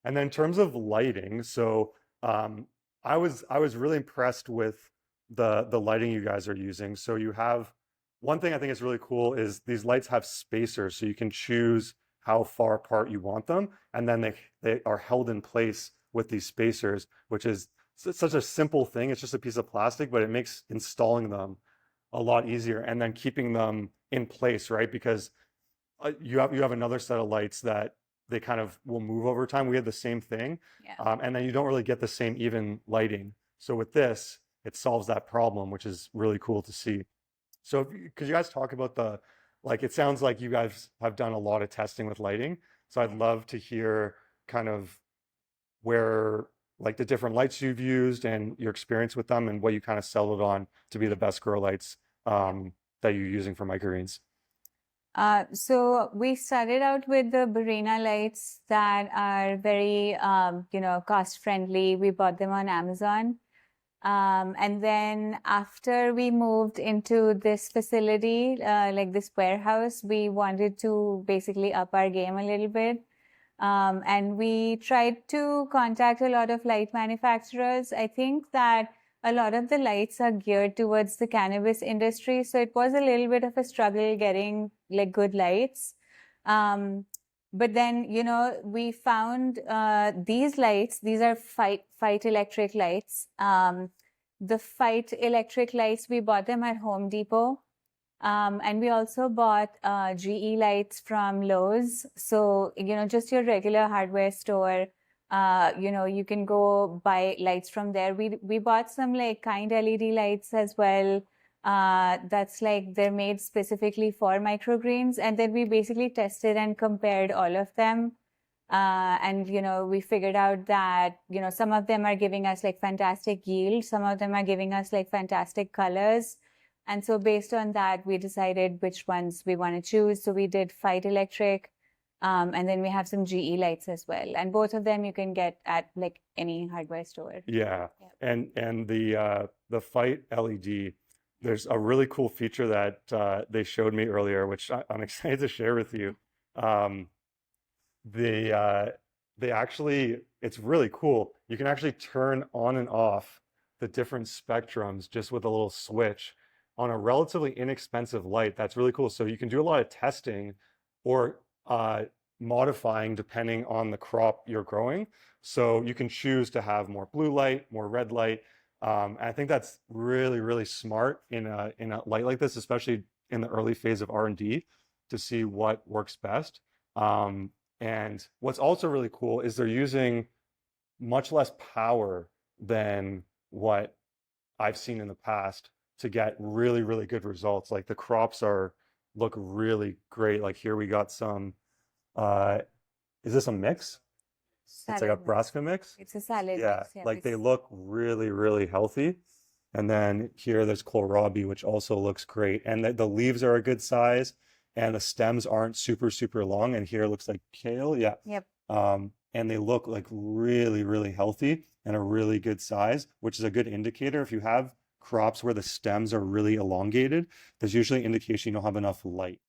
And then in terms of lighting, so I was really impressed with the lighting you guys are using. So you have one thing I think is really cool is these lights have spacers, so you can choose how far apart you want them, and then they are held in place with these spacers, which is such a simple thing. It's just a piece of plastic, but it makes installing them a lot easier, and then keeping them in place, right? Because you have another set of lights that they kind of will move over time. We had the same thing, Yeah. and then you don't really get the same even lighting. So with this, it solves that problem, which is really cool to see. So could you guys talk about like, it sounds like you guys have done a lot of testing with lighting. So I'd Yeah. love to hear kind of where, like, the different lights you've used and your experience with them and what you kind of settled on to be the best grow lights that you're using for microgreens. So we started out with the Barina lights that are very, cost friendly. We bought them on Amazon. And then after we moved into this facility, like this warehouse, we wanted to basically up our game a little bit. And we tried to contact a lot of light manufacturers. I think that a lot of the lights are geared towards the cannabis industry. So it was a little bit of a struggle getting like good lights. But then, we found these lights. These are Fight electric lights. The Fight electric lights, we bought them at Home Depot. And we also bought GE lights from Lowe's. So, just your regular hardware store. You can go buy lights from there. We bought some like Kind LED lights as well. That's like they're made specifically for microgreens. And then we basically tested and compared all of them. And we figured out that some of them are giving us like fantastic yield, some of them are giving us like fantastic colors, and so based on that we decided which ones we want to choose. So we did Fight electric, and then we have some GE lights as well, and both of them you can get at like any hardware store. Yeah, Yeah. and the Fight LED, there's a really cool feature that they showed me earlier, which I'm excited to share with you. Um, they they actually, it's really cool. You can actually turn on and off the different spectrums just with a little switch on a relatively inexpensive light. That's really cool. So you can do a lot of testing or modifying depending on the crop you're growing. So you can choose to have more blue light, more red light. And I think that's really, really smart in a light like this, especially in the early phase of R&D, to see what works best. And what's also really cool is they're using much less power than what I've seen in the past to get really, really good results. Like the crops look really great. Like here we got some, uh, is this a mix? It's like a Salad mix. brassica mix. It's a salad Yeah, mix. Yeah, like they look really, really healthy. And then here there's kohlrabi, which also looks great. And the leaves are a good size and the stems aren't super, super long. And here it looks like kale. Yeah. Yep. And they look like really, really healthy and a really good size, which is a good indicator. If you have crops where the stems are really elongated, there's usually indication you don't have enough light.